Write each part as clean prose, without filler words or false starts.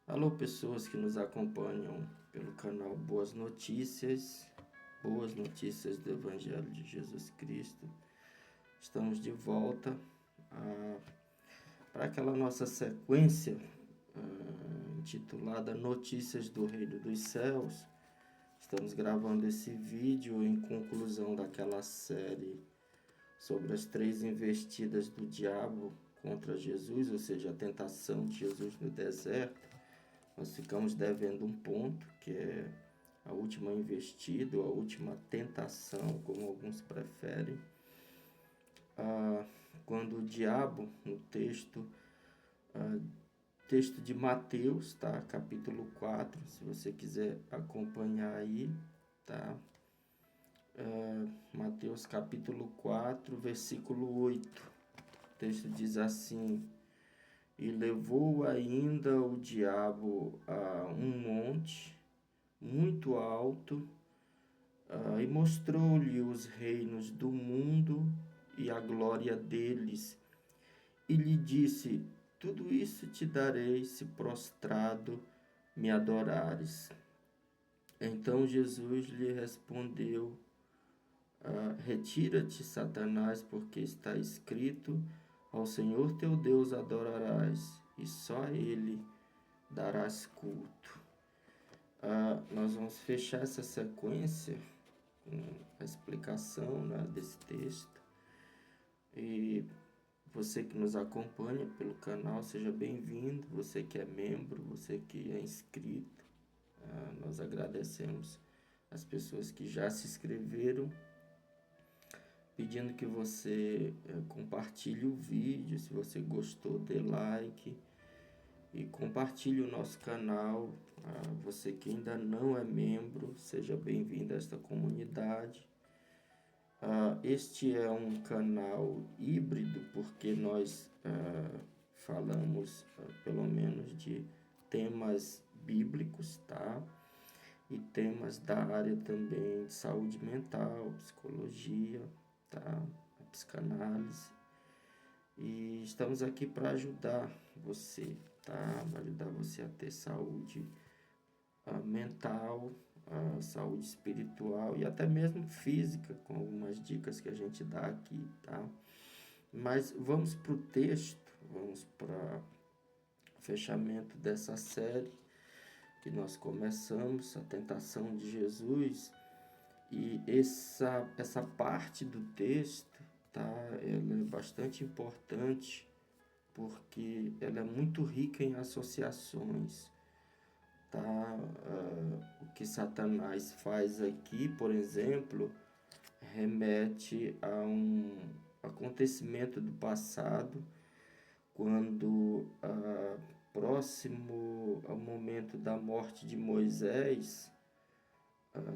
Alô, pessoas que nos acompanham pelo canal Boas Notícias do Evangelho de Jesus Cristo. Estamos de volta para aquela nossa sequência intitulada Notícias do Reino dos Céus. Estamos gravando esse vídeo em conclusão daquela série sobre as 3 investidas do diabo contra Jesus, ou seja, a tentação de Jesus no deserto. Nós ficamos devendo um ponto, que é a última investida, ou a última tentação, como alguns preferem. Quando o diabo, no texto de Mateus, tá? Capítulo 4, se você quiser acompanhar aí, tá? Mateus capítulo 4, versículo 8. O texto diz assim: E levou ainda o diabo a um monte muito alto, e mostrou-lhe os reinos do mundo e a glória deles, e lhe disse: Tudo isso te darei se prostrado me adorares. Então Jesus lhe respondeu: Retira-te, Satanás, porque está escrito: Ao Senhor teu Deus adorarás, e só a Ele darás culto. Nós vamos fechar essa sequência com a explicação, né, desse texto. E você que nos acompanha pelo canal, seja bem-vindo. Você que é membro, você que é inscrito, nós agradecemos as pessoas que já se inscreveram, pedindo que você compartilhe o vídeo. Se você gostou, dê like e compartilhe o nosso canal. Você que ainda não é membro, seja bem-vindo a esta comunidade. Este é um canal híbrido, porque nós falamos pelo menos de temas bíblicos, tá? E temas da área também de saúde mental, psicologia, tá? A psicanálise. E estamos aqui para ajudar você, tá? Para ajudar você a ter saúde mental, saúde espiritual e até mesmo física, com algumas dicas que a gente dá aqui, tá? Mas vamos para o texto, vamos para o fechamento dessa série que nós começamos, a tentação de Jesus. E essa parte do texto, tá? Ela é bastante importante, porque ela é muito rica em associações, tá? O que Satanás faz aqui, por exemplo, remete a um acontecimento do passado, quando próximo ao momento da morte de Moisés,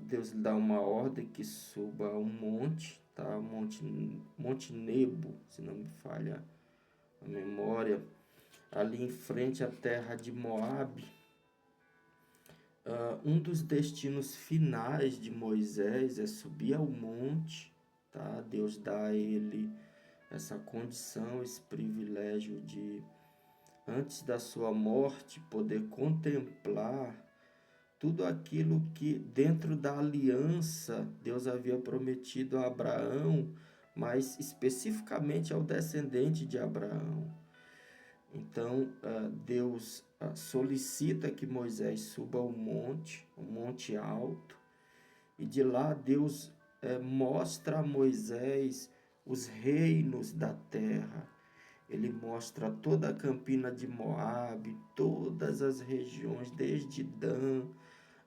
Deus lhe dá uma ordem que suba a um monte, tá? Monte Nebo, se não me falha a memória, ali em frente à terra de Moabe. Um dos destinos finais de Moisés é subir ao monte, tá? Deus dá a ele essa condição, esse privilégio de, antes da sua morte, poder contemplar tudo aquilo que dentro da aliança Deus havia prometido a Abraão, mas especificamente ao descendente de Abraão. Então, Deus solicita que Moisés suba ao monte, um monte alto, e de lá Deus mostra a Moisés os reinos da terra. Ele mostra toda a campina de Moabe, todas as regiões, desde Dan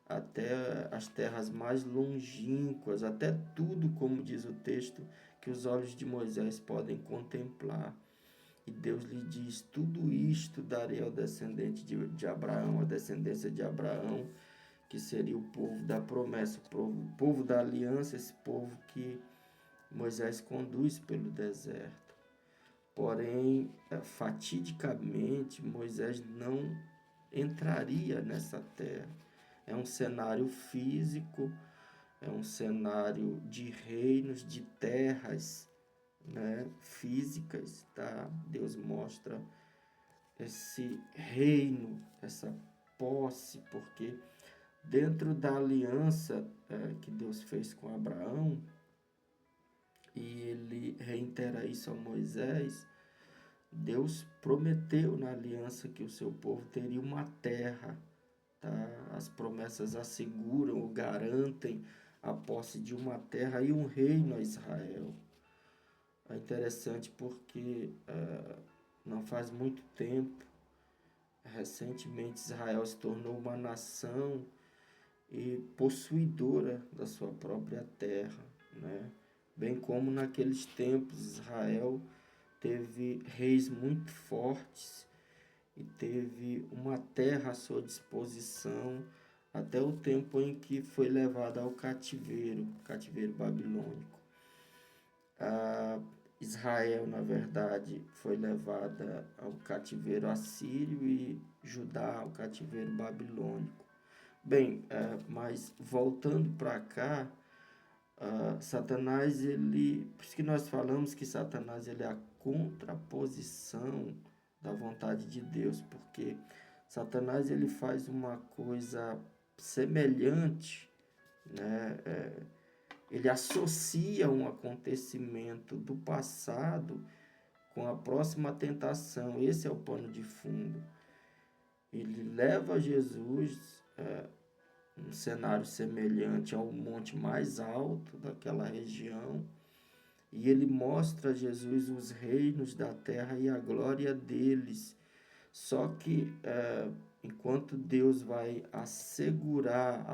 até as terras mais longínquas, até tudo, como diz o texto, que os olhos de Moisés podem contemplar. E Deus lhe diz: tudo isto darei ao descendente de Abraão, a descendência de Abraão, que seria o povo da promessa, o povo da aliança, esse povo que Moisés conduz pelo deserto. Porém, fatidicamente, Moisés não entraria nessa terra. É um cenário físico, é um cenário de reinos, de terras, né, físicas, tá? Deus mostra esse reino, essa posse, porque dentro da aliança que Deus fez com Abraão, e ele reitera isso a Moisés, Deus prometeu na aliança que o seu povo teria uma terra, tá? As promessas asseguram ou garantem a posse de uma terra e um reino a Israel. É interessante porque não faz muito tempo, recentemente, Israel se tornou uma nação e possuidora da sua própria terra, né? Bem como naqueles tempos Israel teve reis muito fortes e teve uma terra à sua disposição até o tempo em que foi levada ao cativeiro babilônico. Israel, na verdade, foi levada ao cativeiro assírio e Judá ao cativeiro babilônico. Bem, mas voltando para cá, Satanás, por isso que nós falamos que Satanás ele é a contraposição da vontade de Deus, porque Satanás ele faz uma coisa semelhante, né? Ele associa um acontecimento do passado com a próxima tentação. Esse é o pano de fundo. Ele leva Jesus um cenário semelhante ao monte mais alto daquela região, e ele mostra a Jesus os reinos da terra e a glória deles. Só que enquanto Deus vai asseverar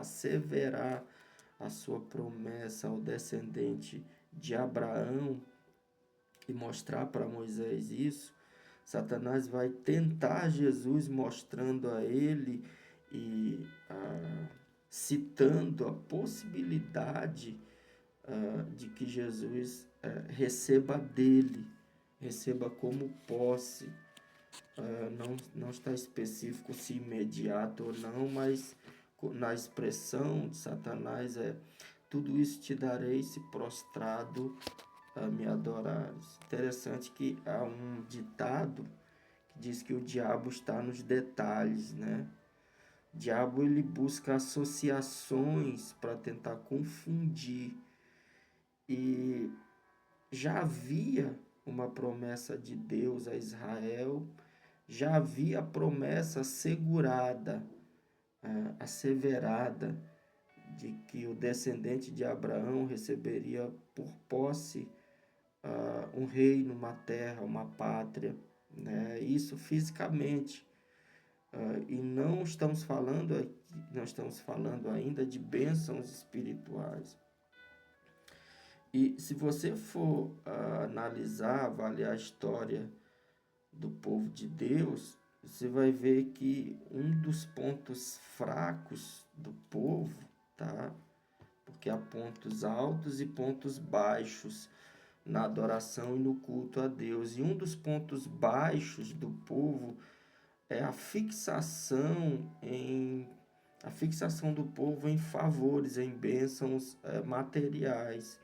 a sua promessa ao descendente de Abraão e mostrar para Moisés isso, Satanás vai tentar Jesus mostrando a ele e citando a possibilidade de que Jesus receba dele, receba como posse. Não está específico se imediato ou não, mas na expressão de Satanás tudo isso te darei se prostrado a me adorares. Interessante que há um ditado que diz que o diabo está nos detalhes, né? O diabo ele busca associações para tentar confundir, e já havia uma promessa de Deus a Israel, já havia a promessa assegurada, asseverada, de que o descendente de Abraão receberia por posse um reino, uma terra, uma pátria, né? Isso fisicamente. E não estamos falando aqui, não estamos falando ainda de bênçãos espirituais. E se você for analisar, avaliar a história do povo de Deus, você vai ver que um dos pontos fracos do povo, tá? Porque há pontos altos e pontos baixos na adoração e no culto a Deus. E um dos pontos baixos do povo é a fixação do povo em favores, em bênçãos materiais.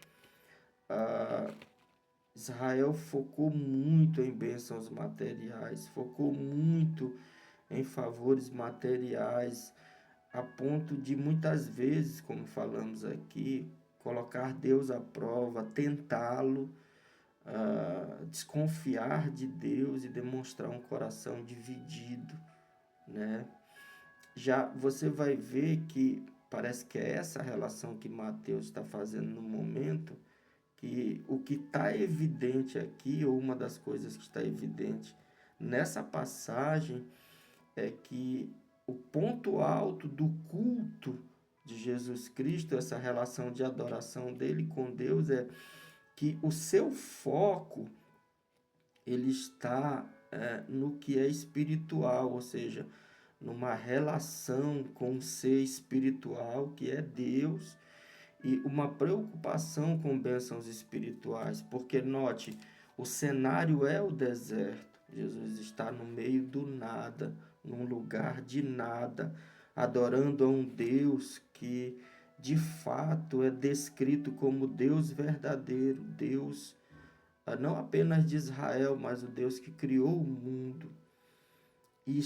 Israel focou muito em bênçãos materiais, focou muito em favores materiais, a ponto de muitas vezes, como falamos aqui, colocar Deus à prova, tentá-lo, desconfiar de Deus e demonstrar um coração dividido, né? Já você vai ver que parece que é essa relação que Mateus está fazendo no momento, que o que está evidente aqui, ou uma das coisas que está evidente nessa passagem, é que o ponto alto do culto de Jesus Cristo, essa relação de adoração dele com Deus, é que o seu foco ele está no que é espiritual, ou seja, numa relação com o ser espiritual que é Deus, e uma preocupação com bênçãos espirituais, porque note, o cenário é o deserto. Jesus está no meio do nada, num lugar de nada, adorando a um Deus que de fato é descrito como Deus verdadeiro, Deus não apenas de Israel, mas o Deus que criou o mundo. E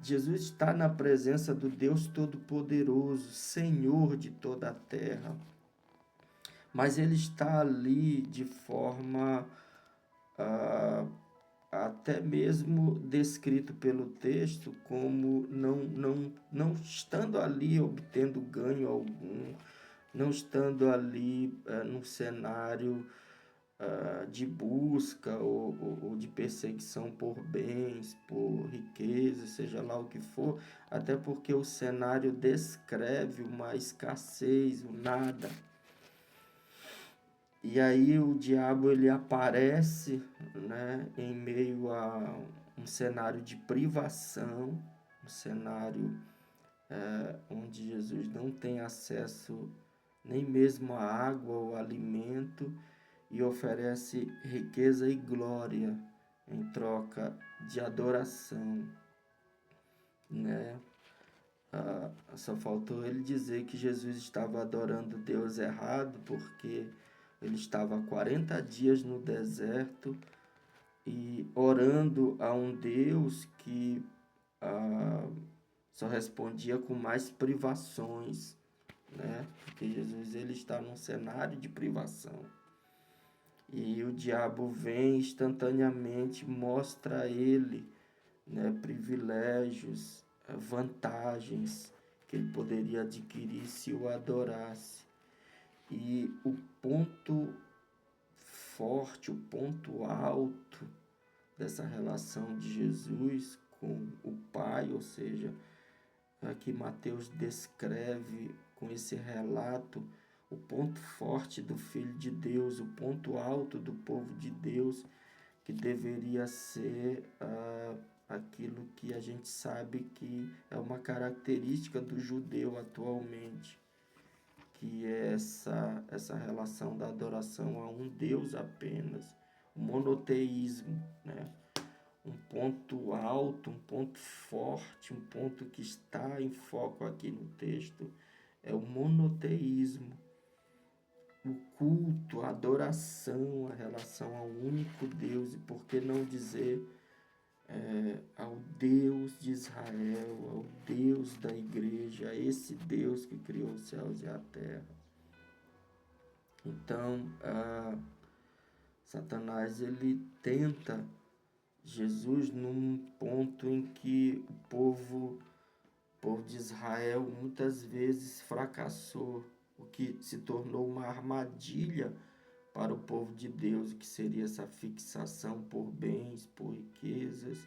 Jesus está na presença do Deus Todo-Poderoso, Senhor de toda a terra, mas ele está ali de forma ah, até mesmo descrito pelo texto como não estando ali obtendo ganho algum, não estando ali num cenário de busca ou de perseguição por bens, por riqueza, seja lá o que for, até porque o cenário descreve uma escassez, o nada. E aí o diabo ele aparece, né, em meio a um cenário de privação, um cenário onde Jesus não tem acesso nem mesmo à água ou alimento, e oferece riqueza e glória em troca de adoração, né? Só faltou ele dizer que Jesus estava adorando Deus errado, porque ele estava 40 dias no deserto e orando a um Deus que só respondia com mais privações, né? Porque Jesus ele está num cenário de privação. E o diabo vem instantaneamente, mostra a ele, né, privilégios, vantagens que ele poderia adquirir se o adorasse. E o ponto forte, o ponto alto dessa relação de Jesus com o Pai, ou seja, aqui Mateus descreve com esse relato o ponto forte do Filho de Deus, o ponto alto do povo de Deus, que deveria ser aquilo que a gente sabe que é uma característica do judeu atualmente, que é essa relação da adoração a um Deus apenas, o monoteísmo, né? Um ponto alto, um ponto forte, um ponto que está em foco aqui no texto, é o monoteísmo, o culto, a adoração, a relação ao único Deus, e por que não dizer ao Deus de Israel, ao Deus da igreja, a esse Deus que criou os céus e a terra. Então, Satanás ele tenta Jesus num ponto em que o povo de Israel muitas vezes fracassou, o que se tornou uma armadilha para o povo de Deus, que seria essa fixação por bens, por riquezas,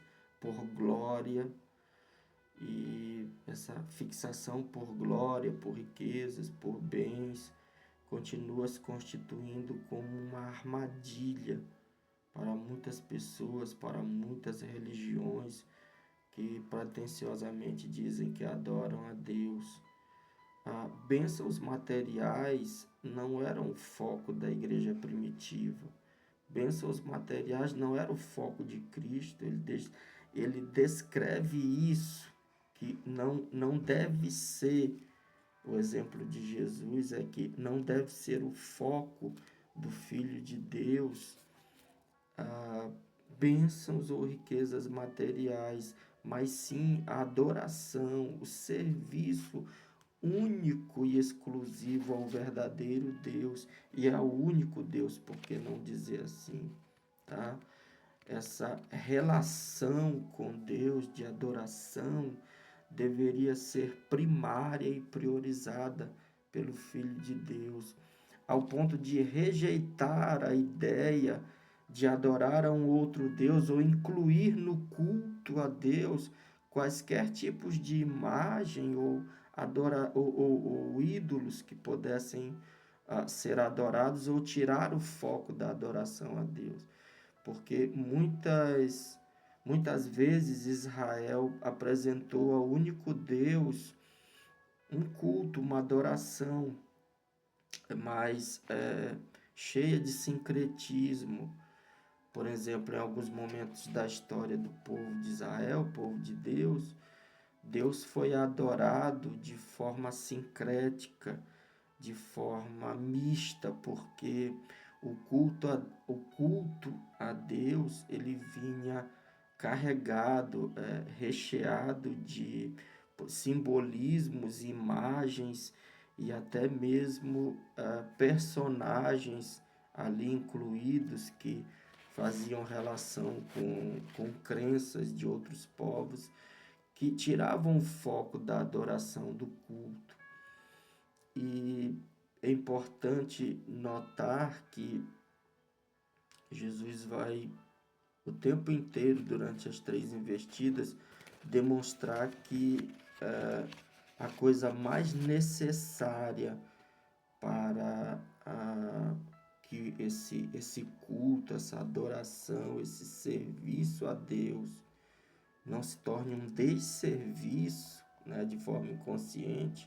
por glória. E essa fixação por glória, por riquezas, por bens, continua se constituindo como uma armadilha para muitas pessoas, para muitas religiões que pretensiosamente dizem que adoram a Deus. Bênçãos materiais não eram o foco da igreja primitiva. Bênçãos materiais não era o foco de Cristo. Ele descreve isso, que não deve ser, o exemplo de Jesus é que não deve ser o foco do Filho de Deus, bênçãos ou riquezas materiais, mas sim a adoração, o serviço único e exclusivo ao verdadeiro Deus e ao único Deus, por que não dizer assim, tá? Essa relação com Deus de adoração deveria ser primária e priorizada pelo Filho de Deus, ao ponto de rejeitar a ideia de adorar a um outro Deus ou incluir no culto a Deus quaisquer tipos de imagem ou ídolos que pudessem ser adorados ou tirar o foco da adoração a Deus. Porque muitas vezes Israel apresentou ao único Deus um culto, uma adoração, mas cheia de sincretismo. Por exemplo, em alguns momentos da história do povo de Israel, povo de Deus, Deus foi adorado de forma sincrética, de forma mista, porque o culto a Deus, ele vinha carregado, recheado de simbolismos, imagens e até mesmo personagens ali incluídos que faziam relação com crenças de outros povos, que tiravam o foco da adoração do culto. E é importante notar que Jesus vai o tempo inteiro, durante as 3 investidas, demonstrar que a coisa mais necessária para que esse culto, essa adoração, esse serviço a Deus não se torne um desserviço, né, de forma inconsciente.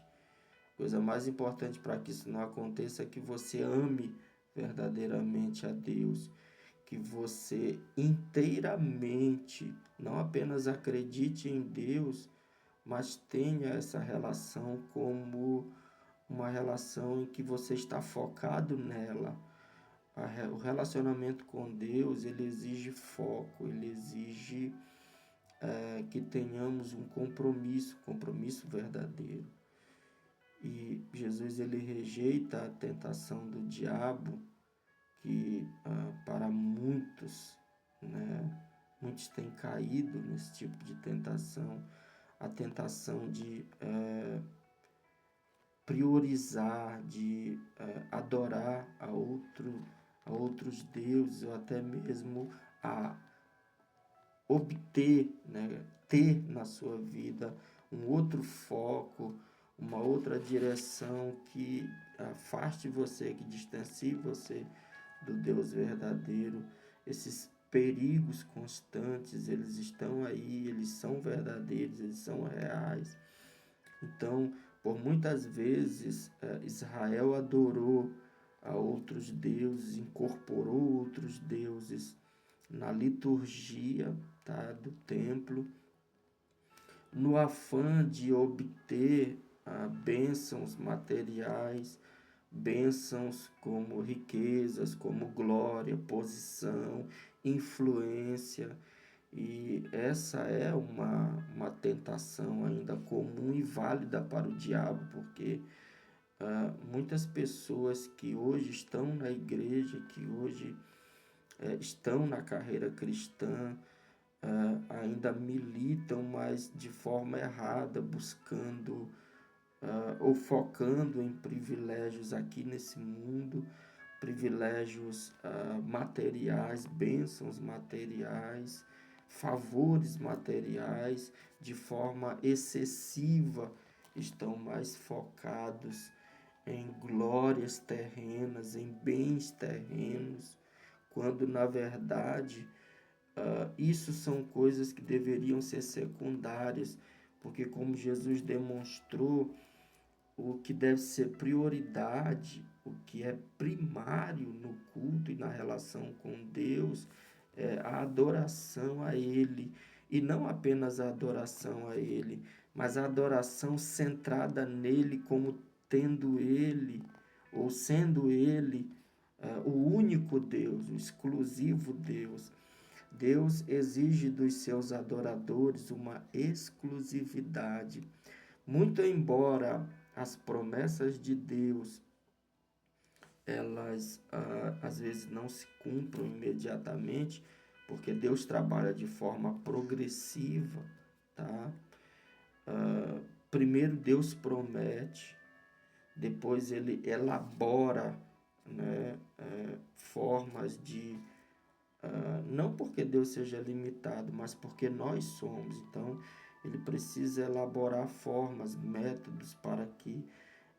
A coisa mais importante para que isso não aconteça é que você ame verdadeiramente a Deus, que você inteiramente, não apenas acredite em Deus, mas tenha essa relação como uma relação em que você está focado nela. O relacionamento com Deus, ele exige foco, ele exige que tenhamos um compromisso verdadeiro. E Jesus, ele rejeita a tentação do diabo, que para muitos, né, muitos têm caído nesse tipo de tentação, a tentação de priorizar, de adorar a outros deuses, ou até mesmo a obter, né, ter na sua vida um outro foco, uma outra direção que afaste você, que distancie você do Deus verdadeiro. Esses perigos constantes, eles estão aí, eles são verdadeiros, eles são reais. Então, por muitas vezes, Israel adorou a outros deuses, incorporou outros deuses na liturgia, tá, do templo, no afã de obter bênçãos materiais, bênçãos como riquezas, como glória, posição, influência. E essa é uma tentação ainda comum e válida para o diabo, porque muitas pessoas que hoje estão na igreja, que hoje estão na carreira cristã, ainda militam, mas de forma errada, buscando ou focando em privilégios aqui nesse mundo, privilégios materiais, bênçãos materiais, favores materiais, de forma excessiva, estão mais focados em glórias terrenas, em bens terrenos, quando na verdade isso são coisas que deveriam ser secundárias, porque como Jesus demonstrou, o que deve ser prioridade, o que é primário no culto e na relação com Deus, é a adoração a Ele. E não apenas a adoração a Ele, mas a adoração centrada nele, como tendo Ele, ou sendo Ele, o único Deus, o exclusivo Deus. Deus exige dos seus adoradores uma exclusividade. Muito embora as promessas de Deus, elas às vezes não se cumpram imediatamente, porque Deus trabalha de forma progressiva, tá? Primeiro Deus promete, depois ele elabora, né, formas de não porque Deus seja limitado, mas porque nós somos. Então, ele precisa elaborar formas, métodos para que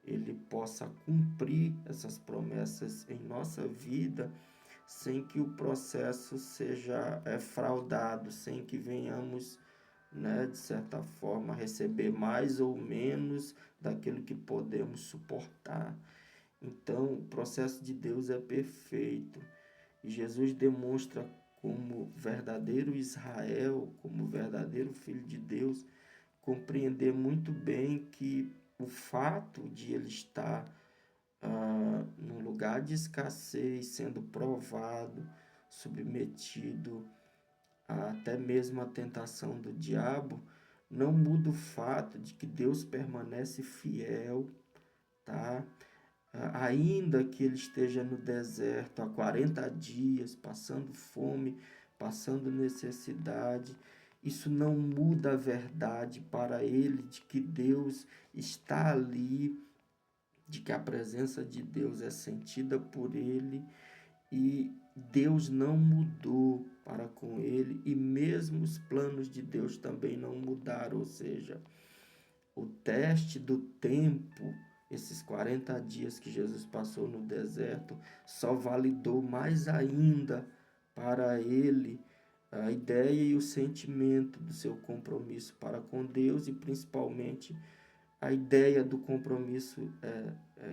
ele possa cumprir essas promessas em nossa vida, sem que o processo seja fraudado, sem que venhamos, né, de certa forma, receber mais ou menos daquilo que podemos suportar. Então, o processo de Deus é perfeito. E Jesus demonstra como verdadeiro Israel, como verdadeiro Filho de Deus, compreender muito bem que o fato de ele estar num lugar de escassez, sendo provado, submetido até mesmo a tentação do diabo, não muda o fato de que Deus permanece fiel, tá? Ainda que ele esteja no deserto há 40 dias, passando fome, passando necessidade, isso não muda a verdade para ele de que Deus está ali, de que a presença de Deus é sentida por ele e Deus não mudou para com ele e mesmo os planos de Deus também não mudaram, ou seja, o teste do tempo, esses 40 dias que Jesus passou no deserto, só validou mais ainda para ele a ideia e o sentimento do seu compromisso para com Deus e principalmente a ideia do compromisso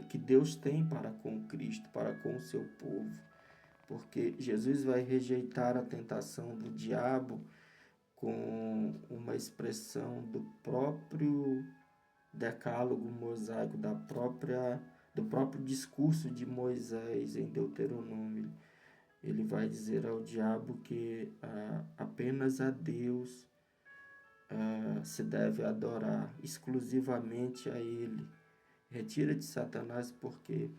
que Deus tem para com Cristo, para com o seu povo. Porque Jesus vai rejeitar a tentação do diabo com uma expressão do próprio decálogo mosaico, do próprio discurso de Moisés em Deuteronômio. Ele vai dizer ao diabo que apenas a Deus se deve adorar, exclusivamente a Ele. Retira-te, Satanás, porque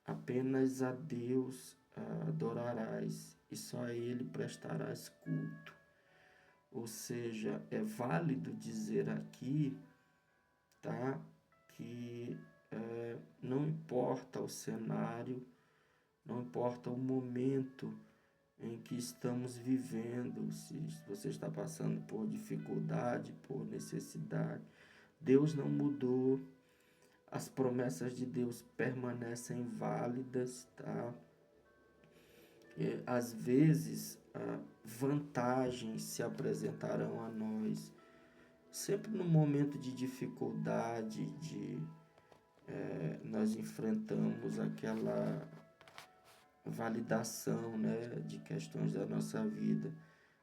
apenas a Deus adorarás e só a Ele prestarás culto. Ou seja, é válido dizer aqui, tá, que não importa o cenário, não importa o momento em que estamos vivendo, se você está passando por dificuldade, por necessidade, Deus não mudou, as promessas de Deus permanecem válidas, tá? Às vezes, vantagens se apresentarão a nós, sempre no momento de dificuldade, nós enfrentamos aquela validação, né, de questões da nossa vida.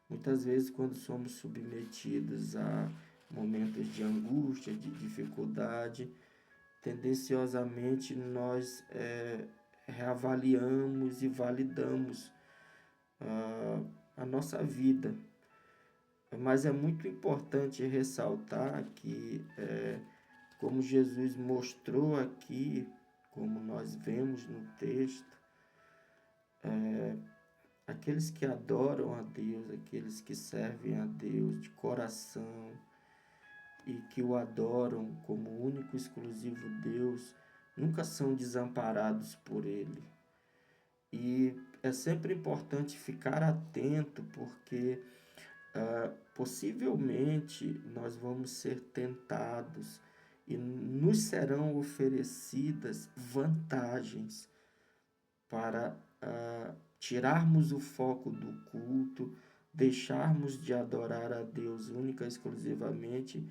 Muitas vezes, quando somos submetidos a momentos de angústia, de dificuldade, tendenciosamente nós reavaliamos e validamos a nossa vida. Mas é muito importante ressaltar que, como Jesus mostrou aqui, como nós vemos no texto, aqueles que adoram a Deus, aqueles que servem a Deus de coração e que o adoram como único e exclusivo Deus, nunca são desamparados por Ele. E é sempre importante ficar atento, porque possivelmente nós vamos ser tentados e nos serão oferecidas vantagens para tirarmos o foco do culto, deixarmos de adorar a Deus única e exclusivamente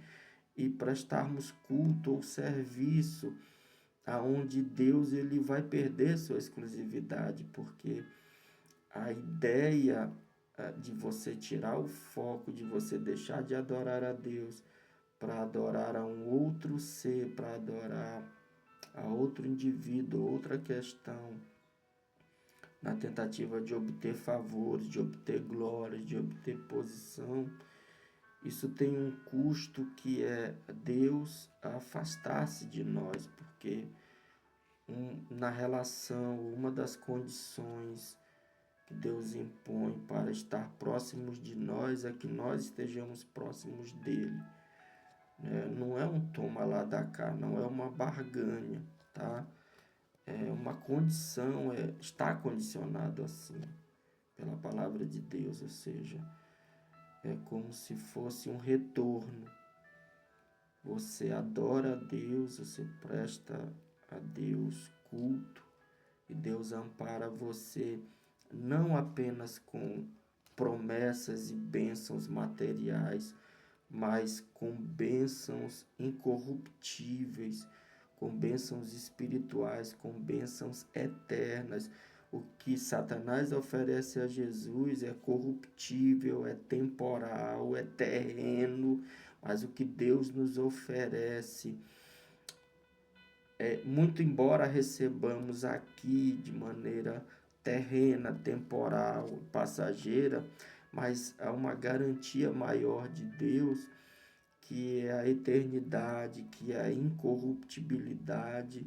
e prestarmos culto ou serviço aonde Deus ele vai perder sua exclusividade, porque a ideia de você tirar o foco, de você deixar de adorar a Deus para adorar a um outro ser, para adorar a outro indivíduo, outra questão, na tentativa de obter favores, de obter glória, de obter posição, isso tem um custo que é Deus afastar-se de nós, porque na relação, uma das condições que Deus impõe para estar próximos de nós é que nós estejamos próximos dele. Não é um toma lá da cá, não é uma barganha, tá? É uma condição, está condicionado assim, pela palavra de Deus, ou seja, é como se fosse um retorno. Você adora a Deus, você presta a Deus culto e Deus ampara você não apenas com promessas e bênçãos materiais, mas com bênçãos incorruptíveis, com bênçãos espirituais, com bênçãos eternas. O que Satanás oferece a Jesus é corruptível, é temporal, é terreno, mas o que Deus nos oferece muito embora recebamos aqui de maneira terrena, temporal, passageira, mas há uma garantia maior de Deus, que é a eternidade, que é a incorruptibilidade,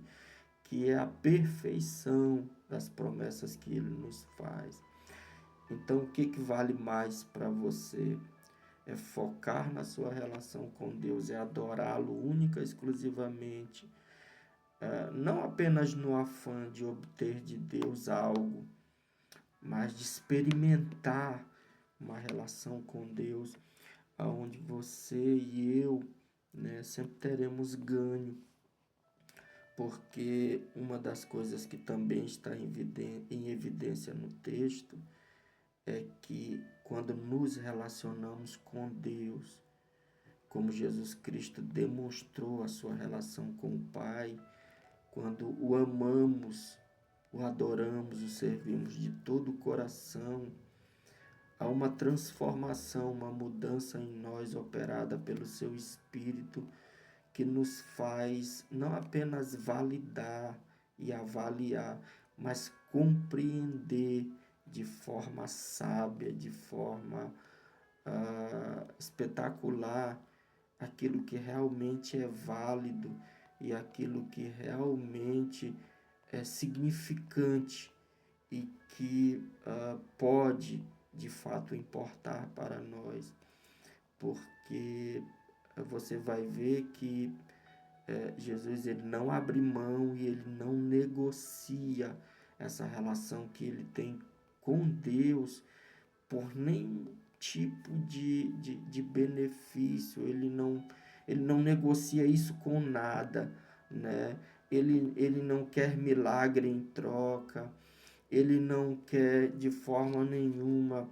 que é a perfeição das promessas que Ele nos faz. Então, o que vale mais para você? É focar na sua relação com Deus, é adorá-lo única e exclusivamente, não apenas no afã de obter de Deus algo, mas de experimentar uma relação com Deus, onde você e eu, né, sempre teremos ganho, porque uma das coisas que também está em evidência no texto é que quando nos relacionamos com Deus, como Jesus Cristo demonstrou a sua relação com o Pai, quando o amamos, o adoramos, o servimos de todo o coração, há uma transformação, uma mudança em nós operada pelo seu Espírito, que nos faz não apenas validar e avaliar, mas compreender de forma sábia, de forma espetacular, aquilo que realmente é válido e aquilo que realmente é significante e que pode de fato importar para nós, porque você vai ver que Jesus ele não abre mão e ele não negocia essa relação que ele tem com Deus por nenhum tipo de benefício, ele não negocia isso com nada, né? Ele não quer milagre em troca, ele não quer de forma nenhuma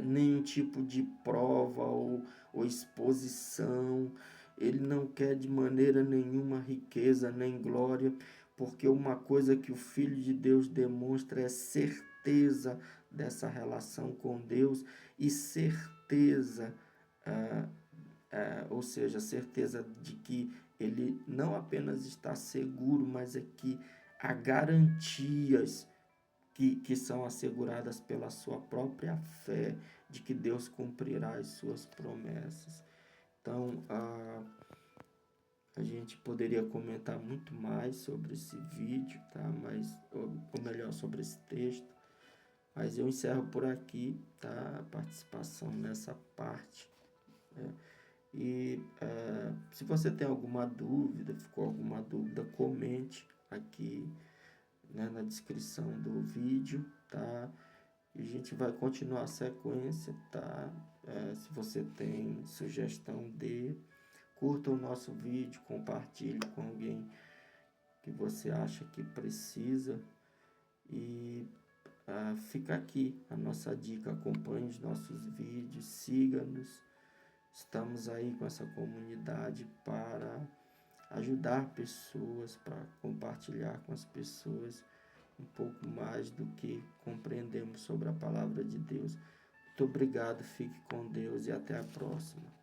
nenhum tipo de prova ou exposição, ele não quer de maneira nenhuma riqueza nem glória, porque uma coisa que o Filho de Deus demonstra é certeza dessa relação com Deus e certeza, ou seja, certeza de que ele não apenas está seguro, mas é que há garantias que são asseguradas pela sua própria fé de que Deus cumprirá as suas promessas. Então, a gente poderia comentar muito mais sobre esse vídeo, tá? Ou melhor, sobre esse texto. Mas eu encerro por aqui, tá? A participação nessa parte, né? E se você tem alguma dúvida, ficou alguma dúvida, comente aqui, né, na descrição do vídeo, tá? E a gente vai continuar a sequência, tá? Se você tem sugestão, curta o nosso vídeo, compartilhe com alguém que você acha que precisa e fica aqui a nossa dica, acompanhe os nossos vídeos, siga-nos, estamos aí com essa comunidade para ajudar pessoas, para compartilhar com as pessoas um pouco mais do que compreendemos sobre a palavra de Deus. Muito obrigado, fique com Deus e até a próxima.